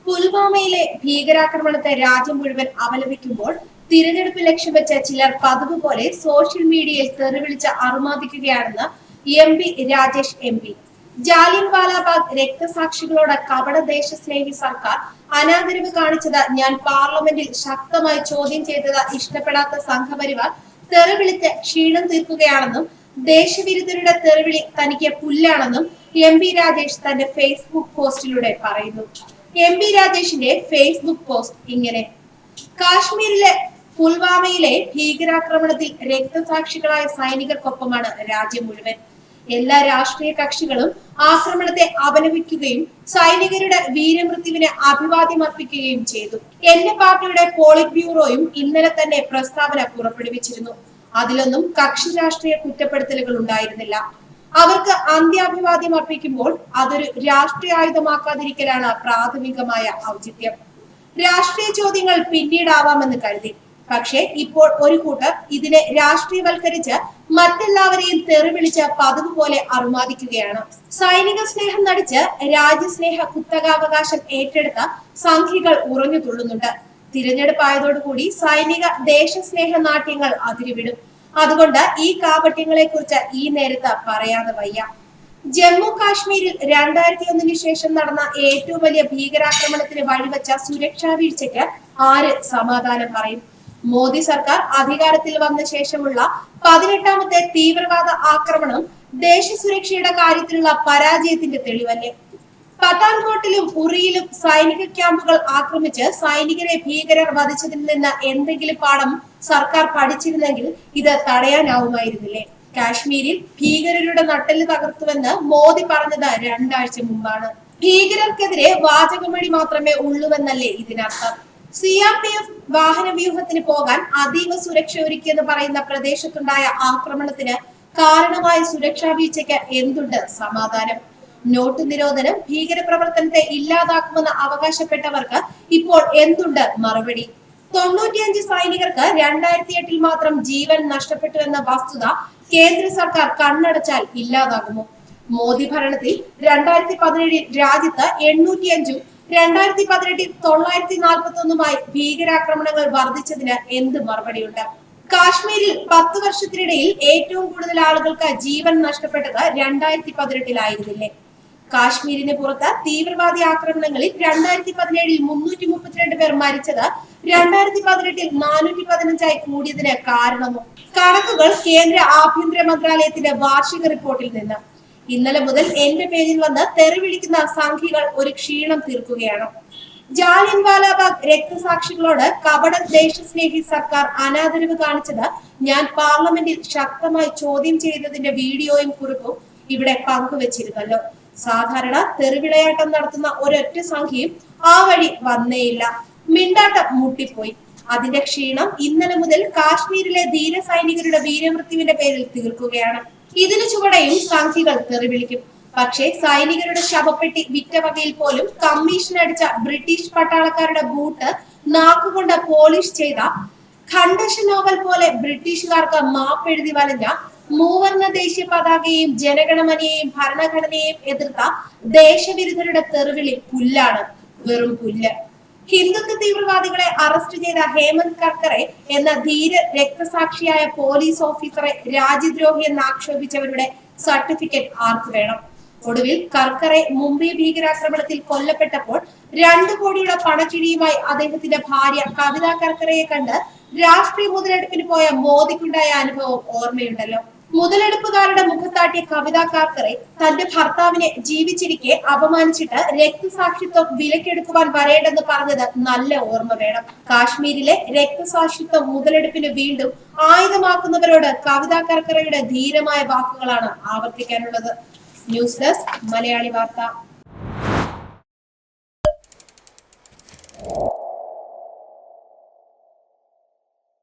പുൽവാമയിലെ ഭീകരാക്രമണത്തെ രാജ്യം മുഴുവൻ അപലപിക്കുമ്പോൾ തിരഞ്ഞെടുപ്പ് ലക്ഷ്യം വെച്ച ചിലർ പതിവ് പോലെ സോഷ്യൽ മീഡിയയിൽ തെറിവിളിച്ച് അറുമാദിക്കുകയാണെന്ന് MP രാജേഷ് MP. ജാലിയൻവാലാബാഗ് രക്തസാക്ഷികളോട് കപട ദേശസ്നേഹി സർക്കാർ അനാദരവ് കാണിച്ചത് ഞാൻ പാർലമെന്റിൽ ശക്തമായി ചോദ്യം ചെയ്തത് ഇഷ്ടപ്പെടാത്ത സംഘപരിവാർ തെറിവിളിച്ച് ക്ഷീണം തീർക്കുകയാണെന്നും ദേശവിരുദ്ധരുടെ തെറിവിളി തനിക്ക് പുല്ലാണെന്നും MP രാജേഷ് തന്റെ ഫേസ്ബുക്ക് പോസ്റ്റിലൂടെ പറയുന്നു. MP രാജേഷിന്റെ ഫേസ്ബുക്ക് പോസ്റ്റ് ഇങ്ങനെ: കാശ്മീരിലെ പുൽവാമയിലെ ഭീകരാക്രമണത്തിൽ രക്തസാക്ഷികളായ സൈനികർക്കൊപ്പമാണ് രാജ്യം മുഴുവൻ. എല്ലാ രാഷ്ട്രീയ കക്ഷികളും ആക്രമണത്തെ അപലപിക്കുകയും സൈനികരുടെ വീരമൃത്യുവിന് അഭിവാദ്യം അർപ്പിക്കുകയും ചെയ്തു. എന്റെ പാർട്ടിയുടെ പോളിറ്റ് ബ്യൂറോയും ഇന്നലെ തന്നെ പ്രസ്താവന പുറപ്പെടുവിച്ചിരുന്നു. അതിലൊന്നും കക്ഷി രാഷ്ട്രീയ കുറ്റപ്പെടുത്തലുകൾ ഉണ്ടായിരുന്നില്ല. അവർക്ക് അന്ത്യാഭിവാദ്യം അർപ്പിക്കുമ്പോൾ അതൊരു രാഷ്ട്രീയ ആയുധമാക്കാതിരിക്കലാണ് പ്രാഥമികമായ ഔചിത്യം. രാഷ്ട്രീയ ചോദ്യങ്ങൾ പിന്നീടാവാമെന്ന് കരുതി. പക്ഷേ ഇപ്പോൾ ഒരു കൂട്ടർ ഇതിനെ രാഷ്ട്രീയവൽക്കരിച്ച് മറ്റെല്ലാവരെയും തെറിവിളിച്ച് പതിവ് പോലെ അറുമാദിക്കുകയാണ്. സൈനിക സ്നേഹം നടിച്ച് രാജ്യസ്നേഹ കുത്തകാവകാശം ഏറ്റെടുത്ത സംഘികൾ ഉറഞ്ഞു തുള്ളുന്നുണ്ട്. തിരഞ്ഞെടുപ്പായതോടുകൂടി സൈനിക ദേശസ്നേഹ നാട്യങ്ങൾ അതിരുവിടും. അതുകൊണ്ട് ഈ കാപട്യങ്ങളെ കുറിച്ച് ഈ നേരത്ത് പറയാതെ വയ്യ. ജമ്മു കാശ്മീരിൽ 2001 ശേഷം നടന്ന ഏറ്റവും വലിയ ഭീകരാക്രമണത്തിന് വഴിവെച്ച സുരക്ഷാ വീഴ്ചയ്ക്ക് ആര് സമാധാനം പറയും? മോദി സർക്കാർ അധികാരത്തിൽ വന്ന ശേഷമുള്ള 18ാമത്തെ തീവ്രവാദ ആക്രമണം ദേശസുരക്ഷയുടെ കാര്യത്തിലുള്ള പരാജയത്തിന്റെ തെളിവല്ലേ? പത്താൻകോട്ടിലും ഉറിയിലും സൈനിക ക്യാമ്പുകൾ ആക്രമിച്ച് സൈനികരെ ഭീകരർ വധിച്ചതിൽ നിന്ന് എന്തെങ്കിലും പാഠം സർക്കാർ പഠിച്ചിരുന്നെങ്കിൽ ഇത് തടയാനാവുമായിരുന്നില്ലേ? കാശ്മീരിൽ ഭീകരരുടെ നട്ടെല്ല് തകർത്തുവെന്ന് മോദി പറഞ്ഞത് 2 ആഴ്ച മുമ്പാണ്. ഭീകരർക്കെതിരെ വാചകമടി മാത്രമേ ഉള്ളൂവെന്നല്ലേ ഇതിനർത്ഥം? CRPF വാഹന വ്യൂഹത്തിന് പോകാൻ അതീവ സുരക്ഷ ഒരുക്കിയെന്ന് പറയുന്ന പ്രദേശത്തുണ്ടായ ആക്രമണത്തിന് കാരണമായ സുരക്ഷാ വീഴ്ചയ്ക്ക് എന്തുണ്ട് സമാധാനം? നോട്ട് നിരോധനം ഭീകരപ്രവർത്തനത്തെ ഇല്ലാതാക്കുമെന്ന് അവകാശപ്പെട്ടവർക്ക് ഇപ്പോൾ എന്തുണ്ട് മറുപടി? 95 സൈനികർക്ക് 2008 മാത്രം ജീവൻ നഷ്ടപ്പെട്ടു എന്ന വസ്തുത കേന്ദ്ര സർക്കാർ കണ്ണടച്ചാൽ ഇല്ലാതാകുമോ? മോദി ഭരണത്തിൽ 2017 രാജ്യത്ത് 805ഉം 2018 941മായി ഭീകരാക്രമണങ്ങൾ വർദ്ധിച്ചതിന് എന്ത് മറുപടിയുണ്ട്? കാശ്മീരിൽ 10 വർഷത്തിനിടയിൽ ഏറ്റവും കൂടുതൽ ആളുകൾക്ക് ജീവൻ നഷ്ടപ്പെട്ടത് 2018-ലായിരുന്നില്ലേ? കാശ്മീരിന് പുറത്ത് തീവ്രവാദി ആക്രമണങ്ങളിൽ 2017 332 പേർ മരിച്ചത് 2018 415ആയി കൂടിയതിന് കാരണമോ? കണക്കുകൾ കേന്ദ്ര ആഭ്യന്തര മന്ത്രാലയത്തിന്റെ വാർഷിക റിപ്പോർട്ടിൽ നിന്ന്. ഇന്നലെ മുതൽ എന്റെ പേജിൽ വന്ന് തെറിവിളിക്കുന്ന സംഘികൾ ഒരു ക്ഷീണം തീർക്കുകയാണ്. ജാലിയൻവാലാബാഗ് രക്തസാക്ഷികളോട് കപട ദേശസ്നേഹി സർക്കാർ അനാദരവ് കാണിച്ചത് ഞാൻ പാർലമെന്റിൽ ശക്തമായി ചോദ്യം ചെയ്തതിന്റെ വീഡിയോയും കുറിപ്പും ഇവിടെ പങ്കുവച്ചിരുന്നല്ലോ. സാധാരണ തെറിവിളയാട്ടം നടത്തുന്ന ഒരൊറ്റ സംഖ്യയും ആ വഴി വന്നേയില്ല. മിണ്ടാട്ടം മുട്ടിപ്പോയി. അതിന്റെ ക്ഷീണം ഇന്നലെ മുതൽ കാശ്മീരിലെ ധീര സൈനികരുടെ വീരമൃത്യുവിന്റെ പേരിൽ തീർക്കുകയാണ്. ഇതിനു ചുവടെയും സംഖ്യകൾ തെറിവിളിക്കും. പക്ഷേ സൈനികരുടെ ശവപ്പെട്ടി വിറ്റ വകയിൽ പോലും കമ്മീഷൻ അടിച്ച ബ്രിട്ടീഷ് പട്ടാളക്കാരുടെ ബൂട്ട് നാക്കുകൊണ്ട് പോളിഷ് ചെയ്ത ഖണ്ഡശ നോവൽ പോലെ ബ്രിട്ടീഷുകാർക്ക് മാപ്പെഴുതി വലഞ്ഞ മൂവർണ്ണ ദേശീയ പതാകയെയും ജനഗണമനയെയും ഭരണഘടനയെയും എതിർത്ത ദേശവിരുദ്ധരുടെ തെറിവിളി പുല്ലാണ്, വെറും പുല്ല്. ഹിന്ദുത്വ തീവ്രവാദികളെ അറസ്റ്റ് ചെയ്ത ഹേമന്ത് കർക്കറെ എന്ന ധീര രക്തസാക്ഷിയായ പോലീസ് ഓഫീസറെ രാജ്യദ്രോഹി എന്ന് ആക്ഷേപിച്ചവരുടെ സർട്ടിഫിക്കറ്റ് ആർക്ക് വേണം? ഒടുവിൽ കർക്കറെ മുംബൈ ഭീകരാക്രമണത്തിൽ കൊല്ലപ്പെട്ടപ്പോൾ 2 കോടിയുടെ പണക്കിഴിയുമായി അദ്ദേഹത്തിന്റെ ഭാര്യ കവിത കർക്കറയെ കണ്ട് രാഷ്ട്രീയ മുതലെടുപ്പിന് പോയ മോദിക്കുണ്ടായ അനുഭവം ഓർമ്മയുണ്ടല്ലോ. മുതലെടുപ്പുകാരുടെ മുഖത്താട്ടിയ കവിത കർക്കറെ തന്റെ ഭർത്താവിനെ ജീവിച്ചിരിക്കെ അപമാനിച്ചിട്ട് രക്തസാക്ഷിത്വം വിലക്കെടുക്കുവാൻ വരേണ്ടെന്ന് പറഞ്ഞത് നല്ല ഓർമ്മ വേണം. കാശ്മീരിലെ രക്തസാക്ഷിത്വം മുതലെടുപ്പിന് വീണ്ടും ആയുധമാക്കുന്നവരോട് കവിത കർക്കറയുടെ ധീരമായ വാക്കുകളാണ് ആവർത്തിക്കാനുള്ളത്. ന്യൂസ് ഡെസ്ക് മലയാളി വാർത്ത.